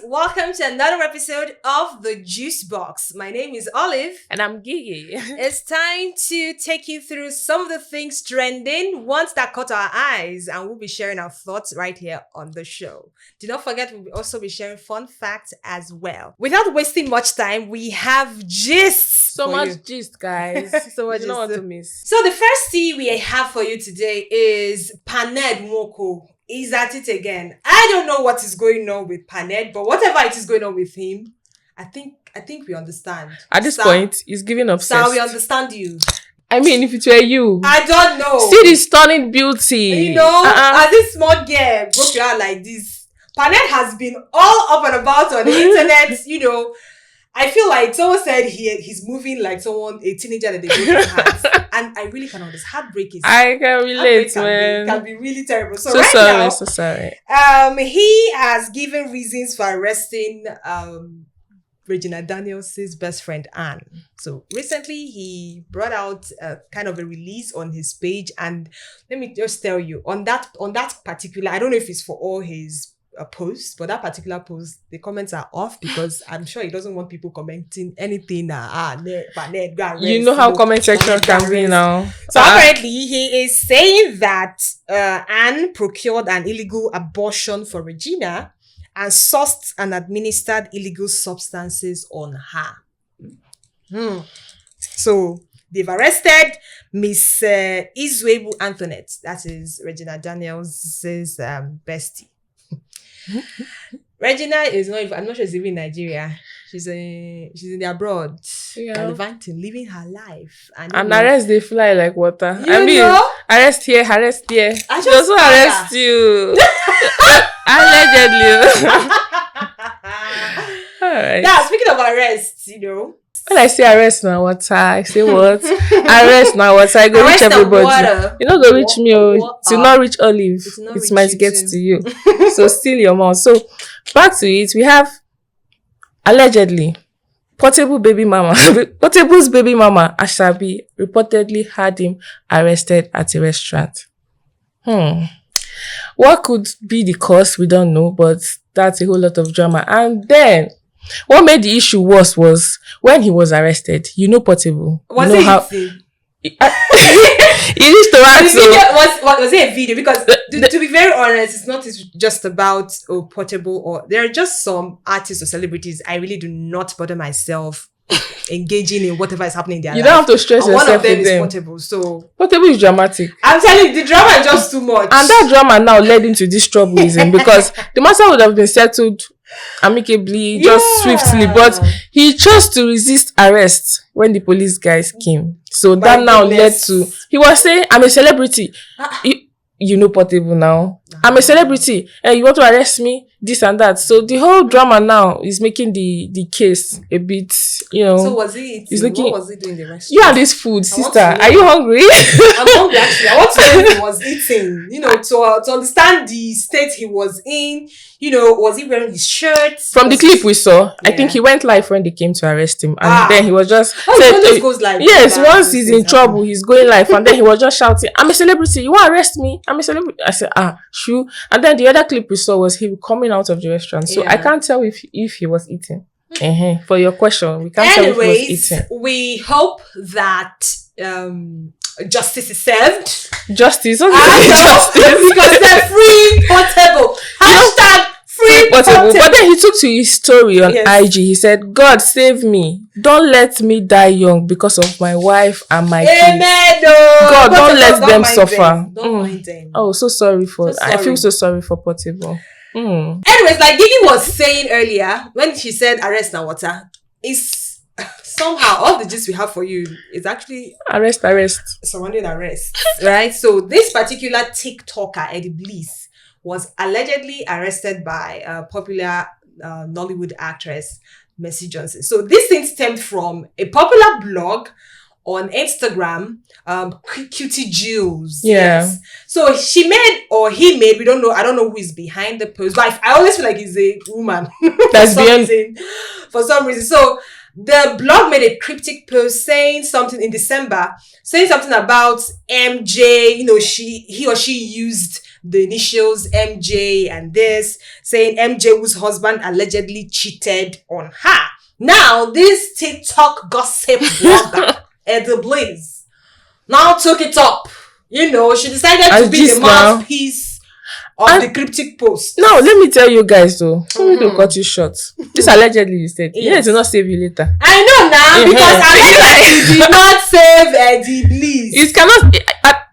welcome to another episode of The Juice Box. My name is Olive. And I'm Gigi. It's time to take you through some of the things trending, ones that caught our eyes, and we'll be sharing our thoughts right here on the show. Do not forget, we'll also be sharing fun facts as well. Without wasting much time, we have gist. So much gist, guys. So much you don't want gist. to miss. So the first tea we have for you today is Paned Moko. He's at it again. I don't know what is going on with Paned, but whatever it is going on with him, I think we understand. At this point, he's giving up. Sir, we understand you. I mean, if it were you, I don't know. See this stunning beauty. You know, as this small girl broke your heart like this, Paned has been all up and about on the internet. You know, I feel like someone said he's moving like a teenager that they broke their hearts. And I really can understand. Heartbreak is... I can relate, man. It can be really terrible. So sorry. He has given reasons for arresting Regina Daniels' best friend, Anne. So recently, he brought out kind of a release on his page. And let me just tell you, on that particular... I don't know if it's for all his... a post, but that particular post, the comments are off because I'm sure he doesn't want people commenting anything. You know how comment section can be now. So apparently, he is saying that Anne procured an illegal abortion for Regina and sourced and administered illegal substances on her. So they've arrested Miss Izwebu Antoinette. That is Regina Daniels' bestie. Regina is not even, I'm not sure she's even in Nigeria. She's in the abroad. Yeah. Gallivanting, living her life. And arrest they fly like water. Know? Arrest here. She also arrest you. Allegedly. Alright. Now, speaking of arrests, you know. When I say arrest now water, I say what? Arrest now water. I go reach everybody. You know, go reach me. To not reach Olive. It might get to you. So still your mouth. So back to it. We have allegedly Portable's baby mama, Ashabi, reportedly had him arrested at a restaurant. What could be the cause? We don't know, but that's a whole lot of drama. And then what made the issue worse was when he was arrested. You know Portable. Was it he used to ask. Was it a video? Because to be very honest, it's not just about Portable, or there are just some artists or celebrities I really do not bother myself engaging in whatever is happening in their life. You don't have to stress yourself. One of them with is them. Portable. So Portable is dramatic. I'm telling you, the drama is just too much. And that drama now led into this troubleism because the matter would have been settled amicably, just swiftly, but he chose to resist arrest when the police guys came. So that now led to, he was saying, I'm a celebrity. You know Portable now. I'm a celebrity. And you want to arrest me? This and that. So the whole drama now is making the case a bit, you know. So was he eating? What was he doing in the restaurant? You and this food, sister. Are you hungry? I'm hungry actually. I want to know if he was eating. You know, to understand the state he was in. You know, was he wearing his shirt? From the clip we saw, I think he went live when they came to arrest him. And then he was just... he goes live. Yes, once he's in trouble, he's going live. And then he was just shouting, I'm a celebrity. You want to arrest me? I'm a celebrity. I said, shoo. And then the other clip we saw was him coming out of the restaurant. So I can't tell if he was eating. For your question, we can't tell if he was eating. We hope that... justice is served. Justice? Justice. Because they're free Portable. Hashtag free Portable. But then he took to his story on IG. He said, God save me. Don't let me die young because of my wife and my kids. God, don't let them suffer. Don't mind them. Oh, so sorry for... I feel so sorry for Portable. Anyways, like Gigi was saying earlier, when she said arrest na water, is somehow all the gist we have for you is actually arrest surrounding arrest, right? So this particular TikToker, Eddie Bliss, was allegedly arrested by a popular Nollywood actress, Mercy Johnson. So this thing stemmed from a popular blog on Instagram, Cutie Jules. Yes. So he made, we don't know, I don't know who is behind the post, but I always feel like he's a woman. That's for some reason. So the blog made a cryptic post saying something in December, saying something about MJ, he or she used the initials MJ and this, saying MJ whose husband allegedly cheated on her. Now, this TikTok gossip blogger, Eddie Blaze, now took it up. You know, she decided to be the mouthpiece of the cryptic post. Now, let me tell you guys though. Let me to cut you short. This allegedly you said. Yes. You need to not save you later. I know now, because allegedly did not save Eddie Blaze. It cannot...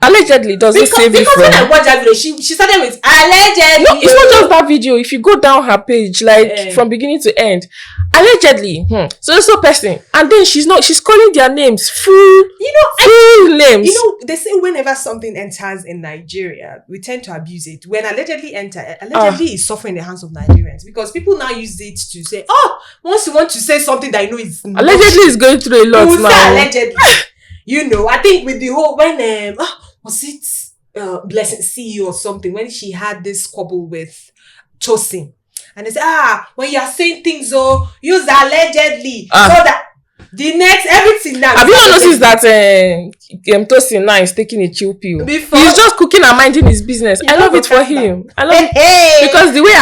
allegedly doesn't save you from... Because when I watched that video, she started with allegedly. No, it's not just that video. If you go down her page, like from beginning to end, allegedly, so person, and then she's calling their names full names. You know, they say whenever something enters in Nigeria, we tend to abuse it. When allegedly is suffering in the hands of Nigerians, because people now use it to say, once you want to say something that you know is allegedly is going through a lot now. Say allegedly. You know, I think with the whole was it Blessing CEO or something, when she had this squabble with Chosin, and they say, when you are saying things, use allegedly, so that the next everything now. Have you not noticed that Tosin now is taking a chill pill? Before, he's just cooking and minding his business. I love it for him. I love it because the way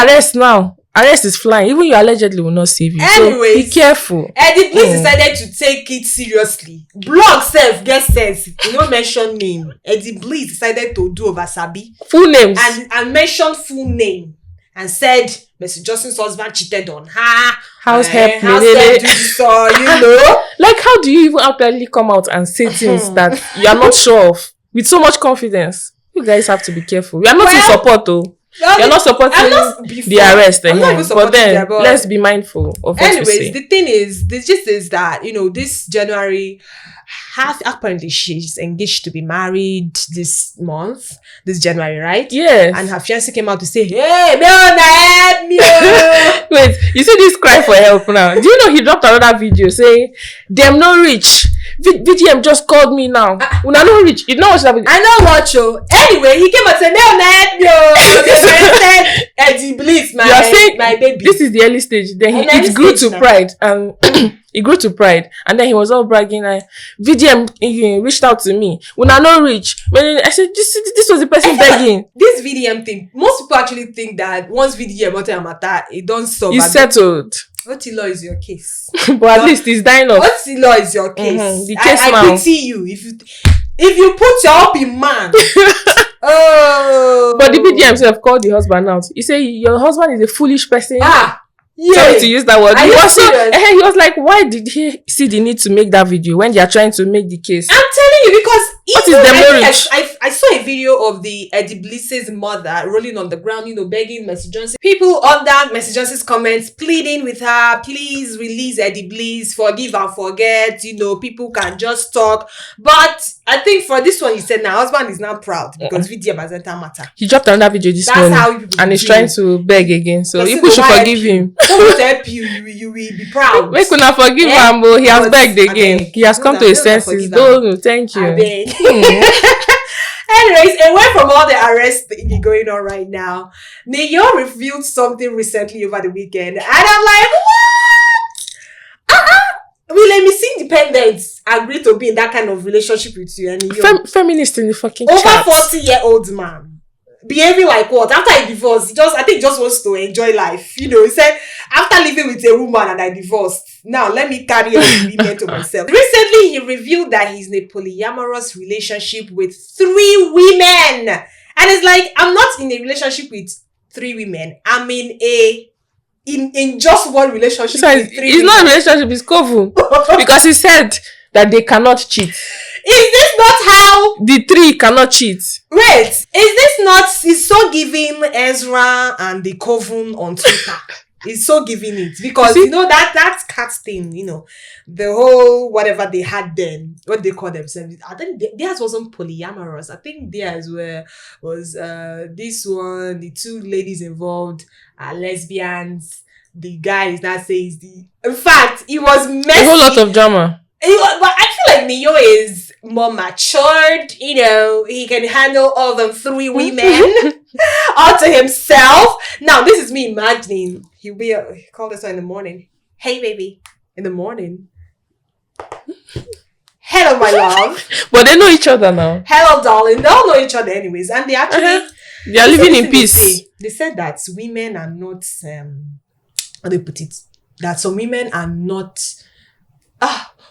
arrest is flying. Even you allegedly will not save you. Anyways, so be careful. Eddie Blaze decided to take it seriously. Blog self, get sense. You don't mention name. Eddie Blaze decided to do over Sabi. Full names. And mention full name. And said, Mr. Johnson's husband cheated on her. House help me. You know. Like, how do you even outwardly come out and say things that you are not sure of? With so much confidence. You guys have to be careful. We are not in support though. You're not supporting the arrest, but then let's be mindful of what we say. The thing is, the gist is that, you know, this January, apparently she's engaged to be married this January, right? Yes. And her fiancé came out to say, hey, help me. Wait, you see this cry for help now. Do you know he dropped another video saying, them no rich. VDM just called me now. Una no rich. You know what that video? I know what you. Anyway, he came and said, said Eddie Blaze, my baby. This is the early stage. Then it grew to pride, and he grew to pride, and then he was all bragging. VDM he reached out to me. When I not rich, when I said this was the person begging. This VDM thing, most people actually think that once VDM matter, it don't solve. It's settled. Law is your case, but at least it's dying off. Law is your case. The case I pity you if you put your up in man. But the VDM himself called the husband out. He said, your husband is a foolish person. Sorry to use that word. He was like, why did he see the need to make that video when they are trying to make the case? I'm telling you, because I saw a video of the Eddie Blaze's mother rolling on the ground, you know, begging Mercy Johnson. People under Mercy Johnson's comments pleading with her, please release Eddie Blaze, forgive and forget. You know, people can just talk. But I think for this one, he said, now husband is not proud because VDM has entered matter. He dropped another video this morning and he's trying to beg again. So people should forgive him. Won't help you. You will be proud. We could not forgive him, but he has begged again. He has come to his senses. No, thank you. Anyways, away from all the arrest thing going on right now, Neyo revealed something recently over the weekend, and I'm like, what? Will Miss Independent agree to be in that kind of relationship with you? And feminist in the fucking over chat. 40-year-old man. Behaving like what? After he divorced, I think he just wants to enjoy life. You know, he said, after living with a woman and I divorced, now let me carry on women to myself. Recently, he revealed that he's in a polyamorous relationship with 3 women. And it's like, I'm not in a relationship with 3 women. I'm in just one relationship with 3 women. It's not a relationship, it's coven. Because he said that they cannot cheat. Is this not how the 3 cannot cheat? Wait, is this not? It's so giving Ezra and the coven on Twitter. It's so giving it because you know that cat thing. You know, the whole whatever they had then, what they call themselves. I think theirs wasn't polyamorous. I think theirs was this one. The 2 ladies involved are lesbians. The guy is not saying in fact, it was messy. A whole lot of drama. But I feel like Neo is more matured. You know, he can handle all them 3 women all to himself. Now, this is me imagining he call this one in the morning. Hey, baby, in the morning. Hello, my love. But they know each other now. Hello, darling. They all know each other anyways. And they actually They are living in peace. They said that women are not, how do you put it? That some women are not,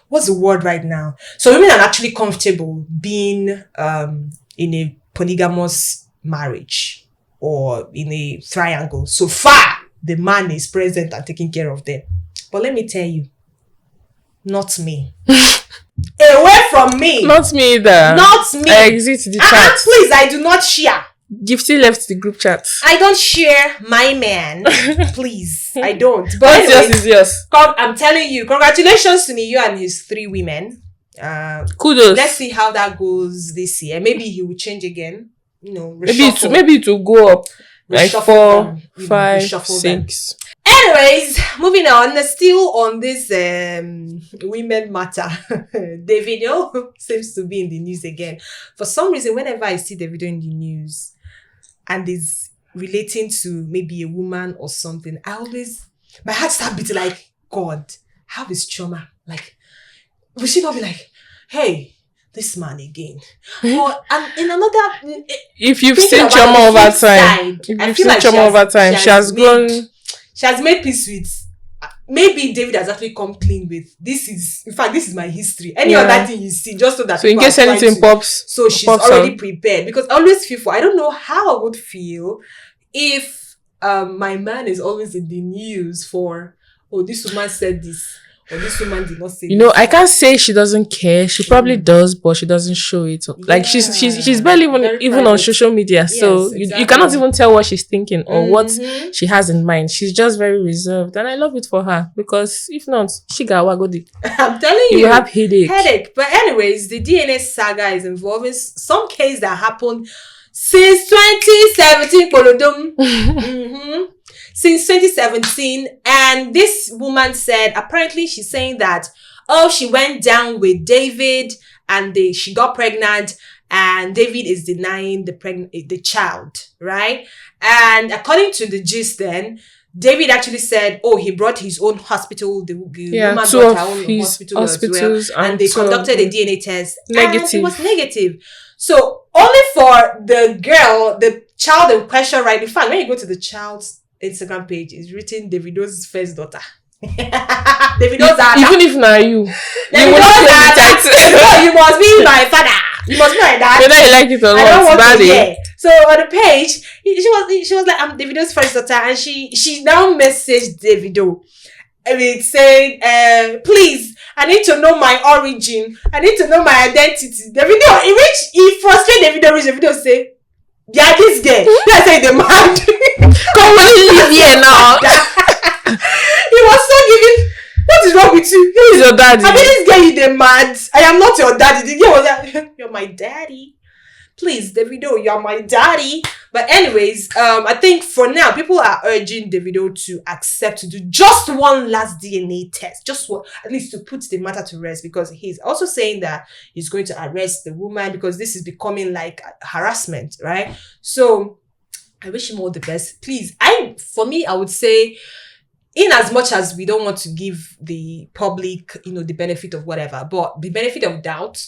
what's the word right now? So women are actually comfortable being in a polygamous marriage or in a triangle. So far, the man is present and taking care of them. But let me tell you, not me. Away from me. Not me either. Not me. I exit the chat. Please, I do not share. Gifty left the group chat. I don't share my man. Please, I don't. But What's anyways, yours is yours. I'm telling you, congratulations to Niyo and his 3 women. Kudos. Let's see how that goes this year. Maybe he will change again. You know, maybe it will go up. Like 4, 5, 6. Anyways, moving on. Still on this women matter. Davido seems to be in the news again. For some reason, whenever I see Davido in the news and is relating to maybe a woman or something, my heart starts beating like, God, how is Choma? Like, will she not be like, hey, this man again? Or in another, if you've seen Choma over time, she has grown. She has made peace with. Maybe David has actually come clean with. This is my history. Any other thing you see, just so that. So in case anything pops, so she's already prepared. Because I always feel I don't know how I would feel if my man is always in the news for, oh, this woman said this. Or this woman did not say. I can't say she doesn't care. She probably does, but she doesn't show it. Like she's barely even on social media. Yes, so you cannot even tell what she's thinking or what she has in mind. She's just very reserved, and I love it for her because if not, she got wagodi. I'm telling you, you have headache. But anyways, the DNA saga is involving some case that happened since 2017. Since 2017, and this woman said, apparently she's saying that, she went down with David and she got pregnant and David is denying the child, right? And according to the gist then, David actually said, he brought his own hospital. The woman brought her own hospital as well. And they conducted a DNA test. Negative. And it was negative. So only for the child in question, right? In fact, when you go to the child's Instagram page, is written Davido's first daughter. Davido's daughter. Even if not you will not no, you must be my father. You must be my dad. Whether you like it or not, I don't want to hear. So on the page, she was like, I'm Davido's first daughter, and she now messaged Davido. Saying, please, I need to know my origin. I need to know my identity. Davido, he frustrated Davido say, yeah, this girl. Let's say the man. Come on, live here now. He was so giving. What is wrong with you? Who is your daddy? I mean, this girl, you mad. I am not your daddy. The girl was like, you're my daddy. Please, Davido, you're my daddy. But anyways, I think for now, people are urging Davido to accept to do just one last DNA test. Just one, at least to put the matter to rest, because he's also saying that he's going to arrest the woman because this is becoming like harassment, right? So I wish him all the best. Please, for me, I would say, in as much as we don't want to give the public, the benefit of whatever, but the benefit of doubt,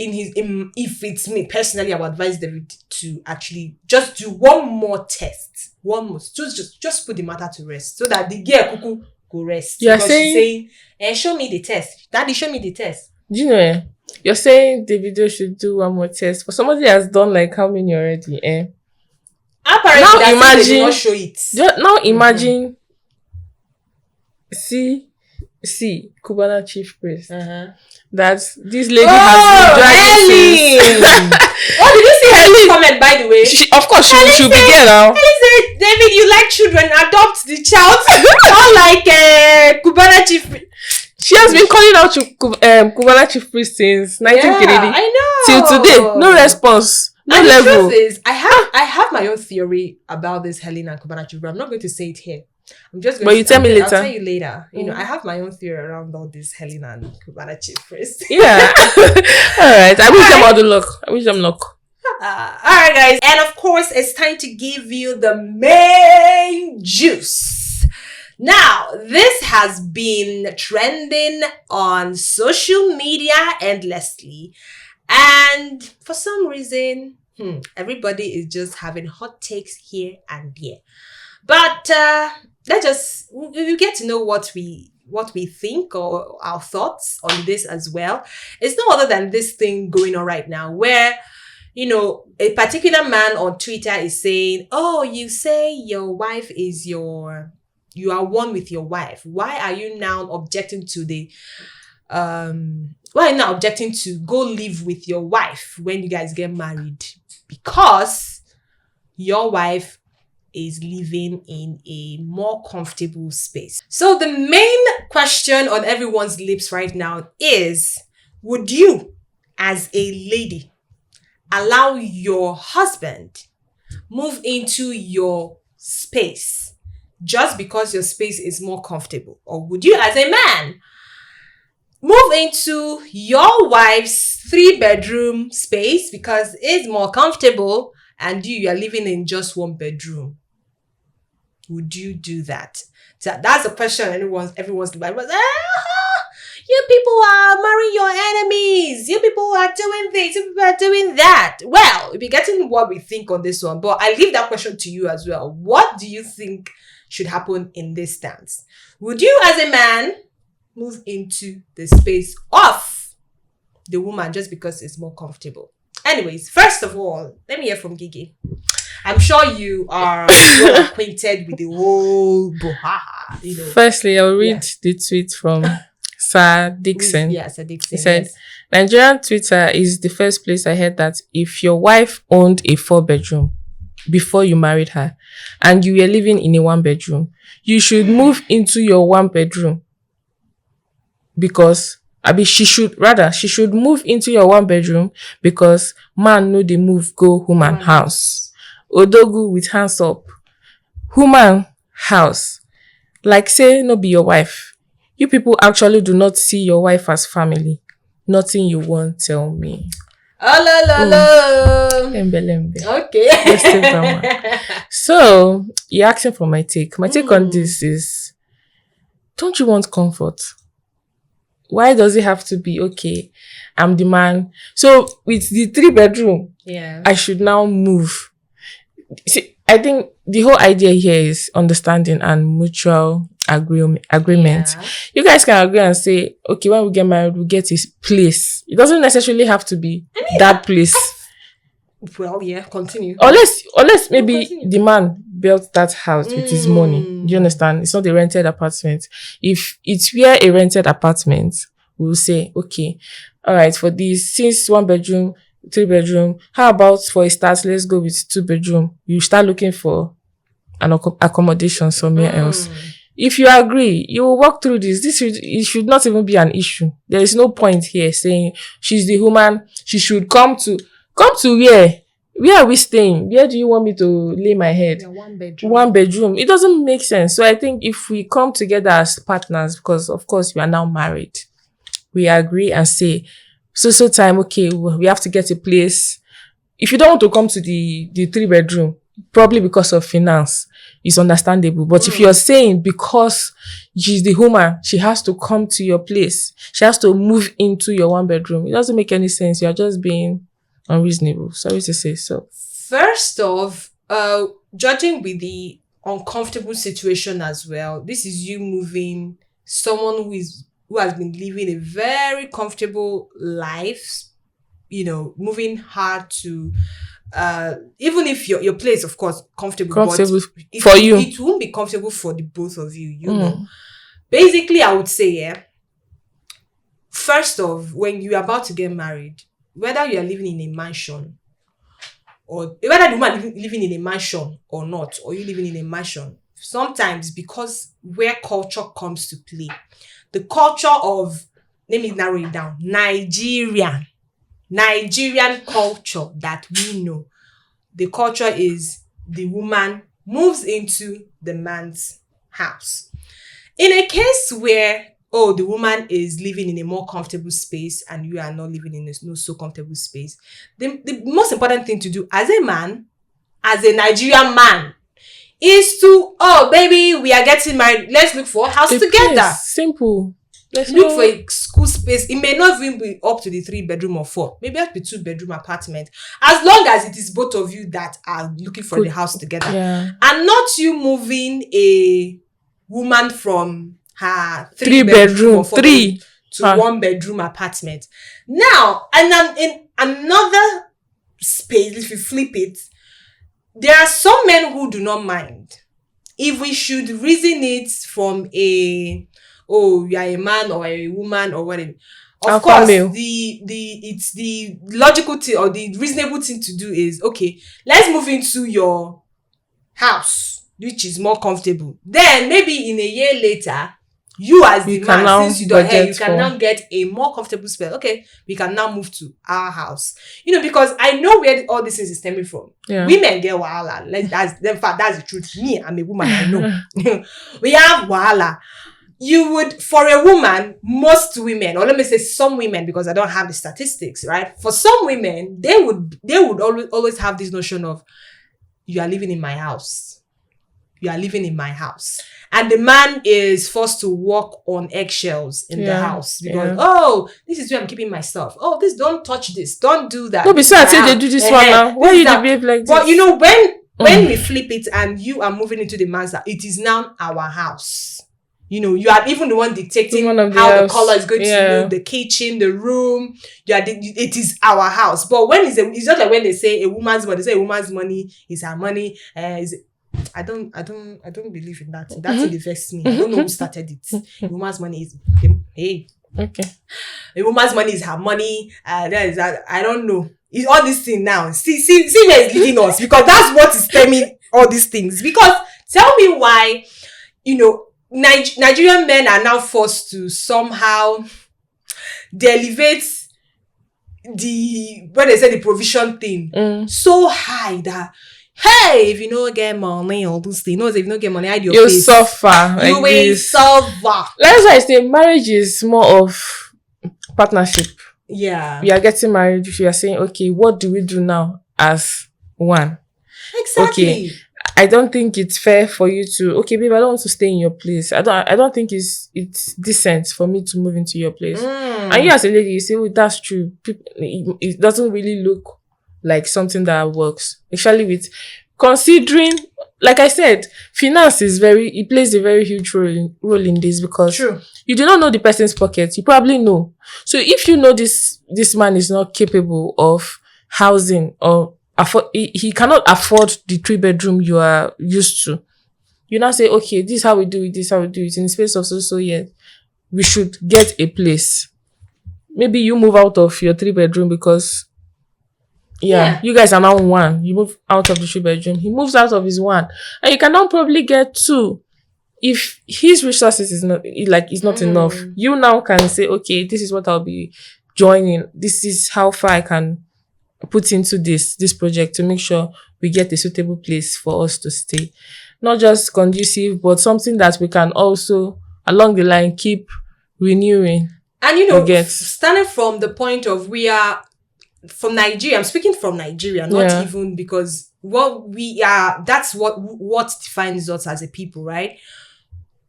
if it's me personally, I would advise David to actually just do one more test. One more. Just put the matter to rest so that the girl cuckoo go rest. You're saying, show me the test. Daddy, show me the test. Do you know? You're saying Davido should do one more test. For somebody has done like how many already? Apparently, now imagine they did not show it. Now imagine. See, Cubana chief priest. That this lady has been dragging. Oh, did you see Helen comment, by the way? Of course, she'll be there now. Helen said, David, you like children, adopt the child. Not like Cubana chief priest. She has been calling out to Cubana chief priest since 1930. Yeah, I know. Till today, no response. No and level. The truth is, I have my own theory about this Helen and Cubana chief priest. I'm not going to say it here. I'm just going but you tell me later. I'll tell you later. I have my own theory around all this Helen and Cubana chief priest. Yeah. All right. I wish them all the luck. I wish them luck. All right, guys. And of course, it's time to give you the main juice. Now, this has been trending on social media endlessly. And for some reason, Everybody is just having hot takes here and there. But let's just you get to know what we think or our thoughts on this as well. It's no other than this thing going on right now where a particular man on Twitter is saying, "Oh, you say your wife is you are one with your wife. Why are you now objecting to go live with your wife when you guys get married? Because your wife is living in a more comfortable space." So the main question on everyone's lips right now is, would you, as a lady, allow your husband move into your space just because your space is more comfortable? Or would you, as a man, move into your wife's 3-bedroom space because it's more comfortable and you are living in just 1 bedroom? Would you do that? So that's a question everyone's like, you people are marrying your enemies. You people are doing this. You people are doing that. Well, we'll be getting what we think on this one, but I leave that question to you as well. What do you think should happen in this stance? Would you, as a man, move into the space of the woman just because it's more comfortable? Anyways, first of all, let me hear from Gigi. I'm sure you are well acquainted with the whole bohaha. Firstly, I'll read the tweet from Sir Dixon. Yeah, Sir Dixon. He said, yes. Nigerian Twitter is the first place I heard that if your wife owned a 4-bedroom before you married her and you were living in a 1-bedroom, you should move into your 1-bedroom because she should move into your 1-bedroom because man no dey move go woman house. Odogu with hands up. Woman house. Like say no be your wife. You people actually do not see your wife as family. Nothing you won't tell me. Oh, Lembe. Okay. So, you're asking for my take. My take on this is, don't you want comfort? Why does it have to be, okay, I'm the man? So, with the 3-bedroom, I should now move. See, I think the whole idea here is understanding and mutual agreement. Yeah. You guys can agree and say, okay, when we get married, we get his place. It doesn't necessarily have to be that place. Well, yeah, continue. Unless maybe the man built that house with his money. Do you understand? It's not a rented apartment. If it's where a rented apartment, we'll say, okay, all right, for this, since 1-bedroom, 3-bedroom, how about for a start, let's go with 2-bedroom. You start looking for an accommodation somewhere else. If you agree, you will walk through this. It should not even be an issue. There is no point here saying she's the woman. She should come to where? Where are we staying? Where do you want me to lay my head? 1-bedroom. 1-bedroom. It doesn't make sense. So I think if we come together as partners, because of course we are now married, we agree and say, so time, okay, we have to get a place. If you don't want to come to the 3-bedroom, probably because of finance, it's understandable. But if you're saying because she's the woman, she has to come to your place, she has to move into your 1-bedroom, it doesn't make any sense. You're just being unreasonable. Sorry to say so. First off, judging with the uncomfortable situation as well, this is you moving someone who has been living a very comfortable life, moving hard to even if your place, of course, comfortable but for you, it won't be comfortable for the both of you. You know, basically, I would say, first off, when you're about to get married, whether you are living in a mansion or whether the woman living in a mansion or not, or you living in a mansion, sometimes because where culture comes to play, the culture of, let me narrow it down, Nigerian culture that we know. The culture is the woman moves into the man's house. In a case where, the woman is living in a more comfortable space and you are not living in a not so comfortable space, the most important thing to do as a man, as a Nigerian man, is to, baby, we are getting married. Let's look for a house together. Simple. Look for a school space. It may not even be up to the 3-bedroom or 4. Maybe up to 2-bedroom apartment. As long as it is both of you that are looking for the house together. Yeah. And not you moving a woman from her 3-bedroom or 4 to 1-bedroom apartment. Now, and then in another space, if you flip it, there are some men who do not mind. If we should reason it from you are a man or a woman or whatever. Of course, it's the logical thing or the reasonable thing to do is, okay, let's move into your house, which is more comfortable. Then maybe in a year later, you as the man, since you don't have, you can now get a more comfortable spell. Okay, we can now move to our house. Because I know where all this is stemming from. Yeah. Women get wahala. In fact, that's the truth. Me, I'm a woman, I know. We have wahala. You would, for a woman, most women, or let me say some women, because I don't have the statistics, right? For some women, they would always have this notion of, you are living in my house. You are living in my house. And the man is forced to walk on eggshells in the house because, this is where I'm keeping my stuff. Oh, don't touch this. Don't do that. No, besides, they do this one now. Why you behave like this? But when we flip it and you are moving into the man's house, it is now our house. You are even the one dictating how the color is going to look, the kitchen, the room. It is our house. But it's not like when they say a woman's money, they say a woman's money is her money. I don't believe in that. That thing affects me. I don't know who started it. A woman's money is okay. A woman's money is her money. I don't know. It's all this thing now. See where it's leading us, because that's what is stemming all these things. Because tell me why, Nigerian men are now forced to somehow elevate when they say the provision thing so high that, hey, if you don't get money, all those things. If you don't get money, hide your face. You suffer. You will suffer. That's why I say marriage is more of partnership. Yeah. We are getting married. You are saying, okay, what do we do now as one? Exactly. Okay. I don't think it's fair for you to, okay, babe, I don't want to stay in your place. I don't think it's decent for me to move into your place. And you as a lady, you say, oh, that's true. It doesn't really look like something that works. Actually, considering, like I said, finance it plays a very huge role in this, because you do not know the person's pocket. You probably know. So if you know this man is not capable of housing or he cannot afford the 3-bedroom you are used to, you now say, okay, this is how we do it, in the space of so years, we should get a place. Maybe you move out of your 3-bedroom because you guys are now one. You move out of the 3-bedroom, he moves out of his one, and you can now probably get 2. If his resources is not enough, you now can say, okay, this is what I'll be joining, this is how far I can put into this project to make sure we get a suitable place for us to stay. Not just conducive, but something that we can also, along the line, keep renewing. And starting from the point of, we are from Nigeria. I'm speaking from Nigeria, not even because what we are, that's what defines us as a people, right?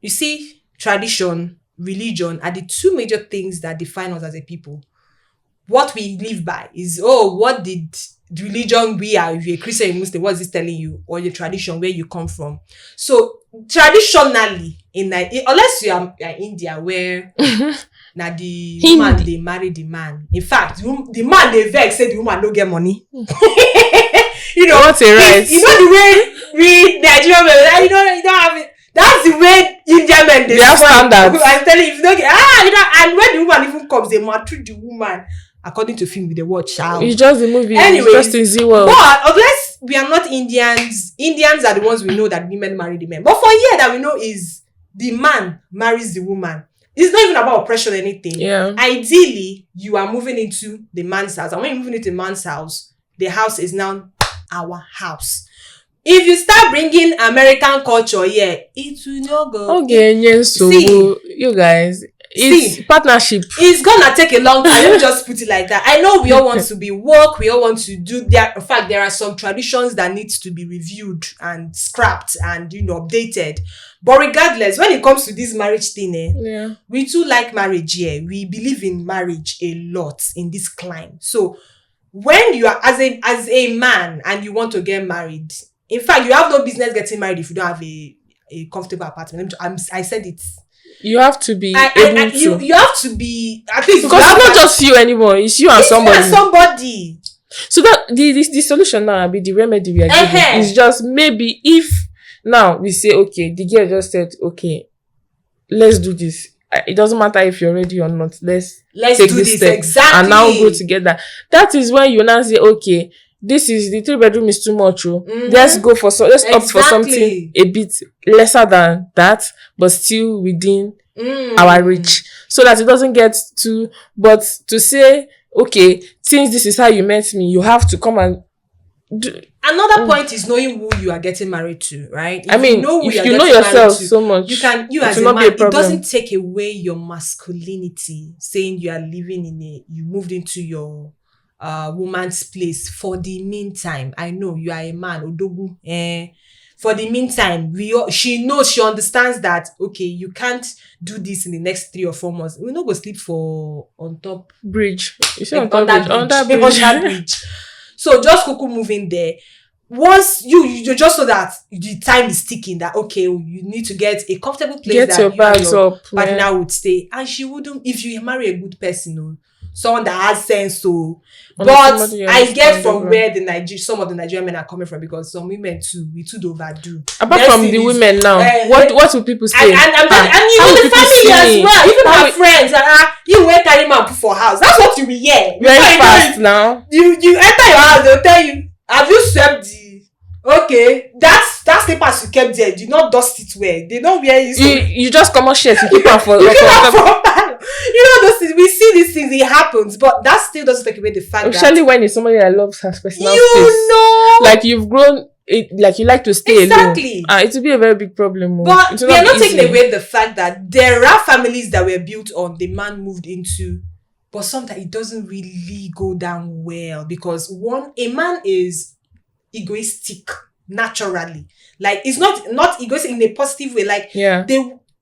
You see, tradition, religion are the 2 major things that define us as a people. What we live by is, what did the religion we are? If you're a Christian, Muslim, what is it telling you? Or your tradition, where you come from. So, traditionally, unless you are India, where now the woman, they marry the man. In fact, the man, they vex, say the woman don't get money. What's a right? The way we Nigerian men, you don't have it. That's the way Indian men, they have standards. I'm telling you, if you don't get, and when the woman even comes, they maltreat the woman. According to film, they watch out. It's just the movie. Anyway, it's just in Z-World. But unless we are not Indians are the ones we know that women marry the men. But for here that we know is the man marries the woman. It's not even about oppression or anything. Yeah. Ideally, you are moving into the man's house. And when you're moving into the man's house, the house is now our house. If you start bringing American culture here, it will not go. Okay, yes. So you guys, It's partnership. It's gonna take a long time. Let me just put it like that. I know we all want to be woke. We all want to do there. In fact, there are some traditions that needs to be reviewed and scrapped and updated. But regardless, when it comes to this marriage thing, we too like marriage here. We believe in marriage a lot in this climb. So when you are as a man and you want to get married, in fact, you have no business getting married if you don't have a comfortable apartment. I said it. You have to be able to. You have to be at least because it's not just you anymore. It's you and somebody. You and somebody. So that the solution now will be the remedy we are giving. It's just maybe if now we say okay, the girl just said okay, let's do this. It doesn't matter if you're ready or not. Let's take do this step exactly and now go together. That is when you now say okay. This is the 3-bedroom is too much. Let's go for let's opt for something a bit lesser than that, but still within our reach, so that it doesn't get too. But to say, okay, since this is how you met me, you have to come and do. Another point is knowing who you are getting married to, right? If you know yourself so much, you as a man, it doesn't take away your masculinity. Saying you are living you moved into your woman's place for the meantime. I know you are a man, Odogu. For the meantime, she understands that okay, you can't do this in the next 3 or 4 months. We're not gonna sleep on top bridge. You say on that bridge. So just kuku move in there. Once you just so that the time is ticking, that okay, you need to get a comfortable place get that your bags up, partner would stay, and she wouldn't if you marry a good person, someone that has sense. But I get from where some of the Nigerian men are coming from, because some women too, we too overdo. Apart from the women now, what will people say? And even the family as well, even my friends, you will carry man for house. That's what you will hear. Very fast now. You enter your house, they'll tell you, have you swept okay, that slippers you kept there, do not dust it well. They don't wear it. You just come on shit, you keep on for those things. We see these things, it happens, but that still doesn't take away the fact especially when it's somebody that loves her personal space. Like you've grown like you like to stay alone. It will be a very big problem. But we are not taking away the fact that there are families that were built on the man moved into, but sometimes it doesn't really go down well, because a man is egoistic naturally. Like it's not egoistic in a positive way. Like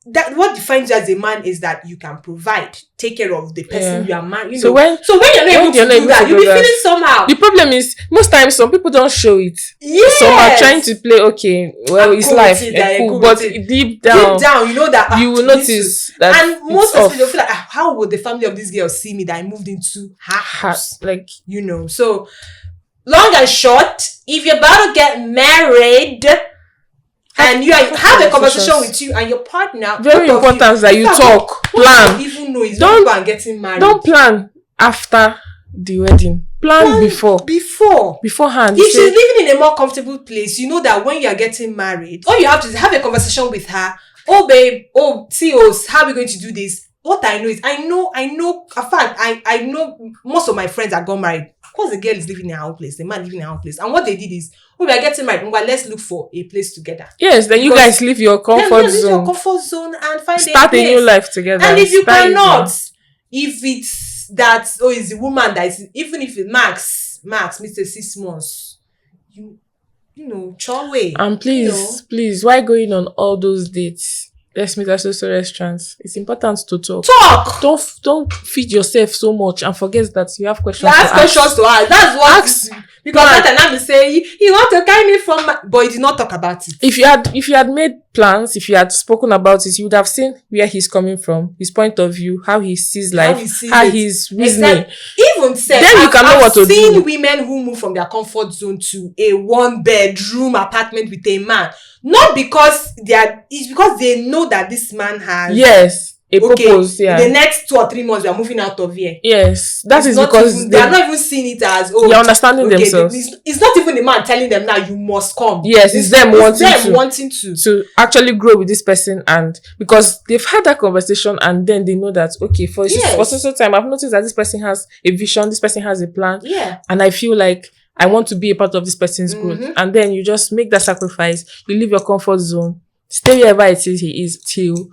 that what defines you as a man is that you can provide, take care of the person you are married. So when you're not able to do that, you'll be feeling somehow. The problem is most times some people don't show it. Yes. Some are trying to play okay, well, it's life, cool, but deep down you know that you will notice that. And most of they'll feel like, how would the family of this girl see me that I moved into her house? Like So long and short, if you're about to get married and you have a conversation with you and your partner, very important that you talk, plan. Even know is don't getting married. Don't plan after the wedding. Plan beforehand. If she's living in a more comfortable place, you know that when you are getting married, all you have to do is have a conversation with her. Oh babe, how are we going to do this? What I know is, I know, in fact, I know most of my friends that got married. Of course, the girl is living in her own place, the man living in her own place. And what they did is, we are getting married, well, let's look for a place together. Yes, then you guys leave your comfort zone. Leave your comfort zone and find start a new life together. And if you cannot, if it's that, it's the woman that is, even if it's Max, Mr. 6 months, you know, chore way. And please, why going on all those dates? Let's meet at social restaurants. It's important to talk. Don't feed yourself so much and forget that you have questions. You have questions to ask. That's what. Because that time I'm saying you want to carry me from, but he did not talk about it. If you had made plans, if you had spoken about it, you would have seen where he's coming from, his point of view, how he sees life, how he's reasoning. Even said, then you can know what to do. I've seen women who move from their comfort zone to a 1-bedroom apartment with a man. Not because it's because they know that this man has a purpose. In the next 2 or 3 months, we are moving out of here. Yes, that is because they are not even seeing it as they're understanding themselves. It's not even the man telling them now you must come. Yes, it's them wanting to actually grow with this person, and because they've had that conversation and then they know that okay, for some time I've noticed that this person has a vision, this person has a plan, and I feel like I want to be a part of this person's growth. And then you just make that sacrifice. You leave your comfort zone. Stay wherever it is he is till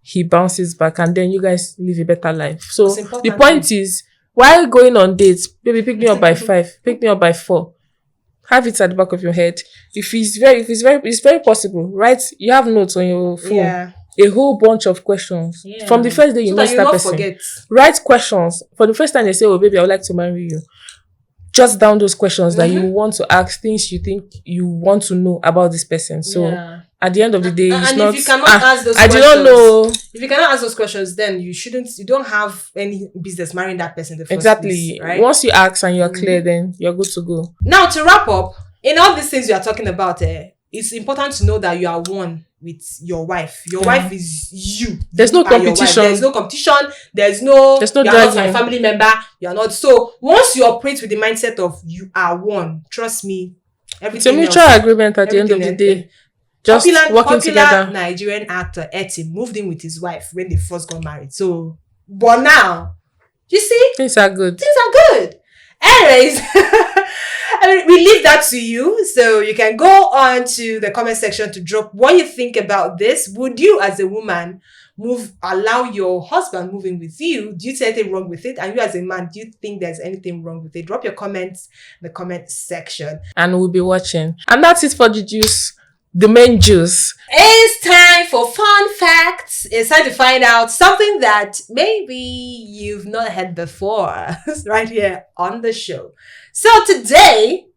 he bounces back, and then you guys live a better life. So Most the importantly. point is, while going on dates, baby, pick me up by 5, pick me up by 4. Have it at the back of your head. It's very possible, right? You have notes on your phone. Yeah. A whole bunch of questions. Yeah. From the first day you So met that you that not person. forget. Write questions. For the first time they say, oh baby, I would like to marry you. Jot down those questions that you want to ask, things you think you want to know about this person. So at the end of the day, it's and not. if you cannot ask those I questions, do not know. If you cannot ask those questions, then you don't have any business marrying that person in the first Exactly. place, right? Once you ask and you're clear, then you're good to go. Now, to wrap up, in all these things you are talking about, it's important to know that you are one with your wife. Your wife is you. There's no competition. There's no competition. There's no you're not my family member. You're not. So once you operate with the mindset of you are one, trust me, everything It's a mutual agreement at the end of the day. Just working together. Nigerian actor Eti moved in with his wife when they first got married. So, but now, you see, things are good. Anyways, we leave that to you. So you can go on to the comment section to drop what you think about this. Would you, as a woman, allow your husband moving with you? Do you see anything wrong with it? And you, as a man, do you think there's anything wrong with it? Drop your comments in the comment section. And we'll be watching. And that's it for the juice. The main juice. It's time for fun facts. It's time to find out something that maybe you've not heard before right here on the show. So today,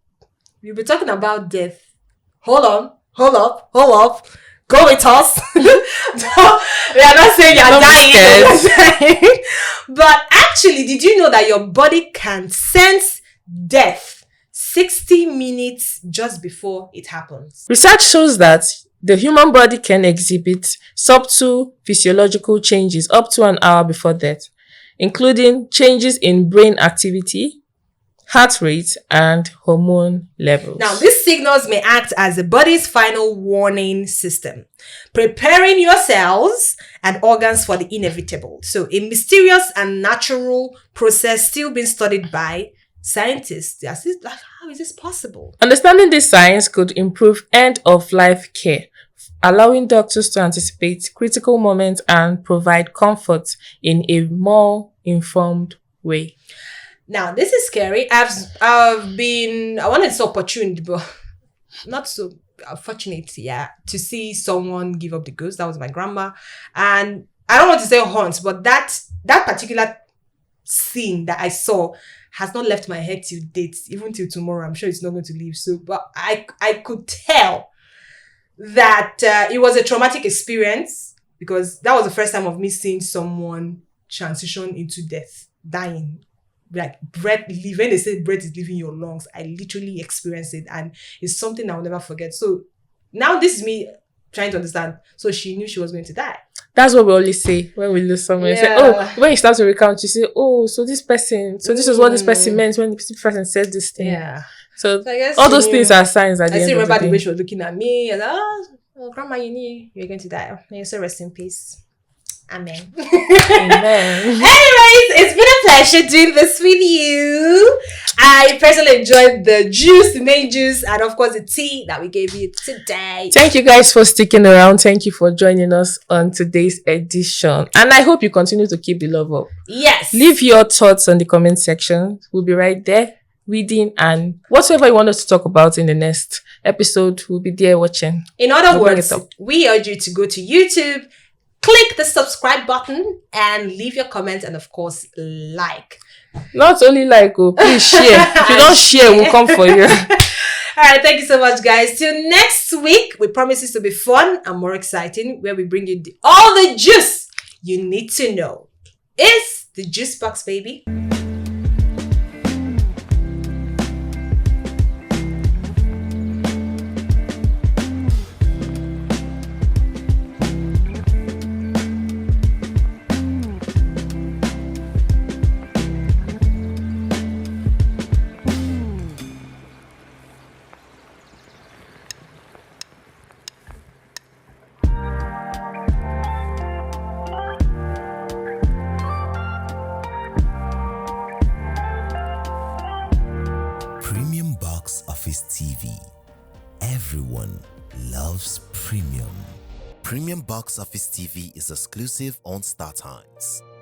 we'll be talking about death. Hold up. Go with us. We are not saying you're dying. But actually, did you know that your body can sense death 60 minutes just before it happens? Research shows that the human body can exhibit subtle physiological changes up to an hour before death, including changes in brain activity, heart rate, and hormone levels. Now, these signals may act as the body's final warning system, preparing your cells and organs for the inevitable. So, a mysterious and natural process still being studied by scientists. How is this possible? Understanding this science could improve end-of-life care, allowing doctors to anticipate critical moments and provide comfort in a more informed way. Now, this is scary. I wanted so opportune, but not so fortunate, to see someone give up the ghost. That was my grandma. And I don't want to say haunt, but that particular scene that I saw has not left my head till date, even till tomorrow. I'm sure it's not going to leave. So, but I could tell that it was a traumatic experience, because that was the first time of me seeing someone transition into death, dying. Like breath, when they say breath is leaving your lungs, I literally experienced it, and it's something I'll never forget. So now this is me trying to understand. So she knew she was going to die. That's what we always say when we lose someone. Yeah. Say, when you start to recount, you say, so this is what this person meant when this person said this thing. Yeah. So I guess all those things are signs at the end of the day. I still remember the way she was looking at me, and grandma, you knew you were going to die. May you so rest in peace. Amen. Amen. Anyways, it's been a pleasure doing this with you. I personally enjoyed the main juice, and of course the tea that we gave you today. Thank you guys for sticking around. Thank you for joining us on today's edition. And I hope you continue to keep the love up. Yes. Leave your thoughts on the comment section. We'll be right there reading, and whatever you want us to talk about in the next episode, we'll be there watching. In other words, we urge you to go to YouTube, click the subscribe button, and leave your comments, and of course, like. Not only like, please share. If you don't share, we'll come for you. All right, thank you so much, guys. Till next week, we promise this to be fun and more exciting, where we bring you all the juice you need to know. It's the Juice Box, baby. TV. Everyone loves premium. Premium Box Office TV is exclusive on StarTimes.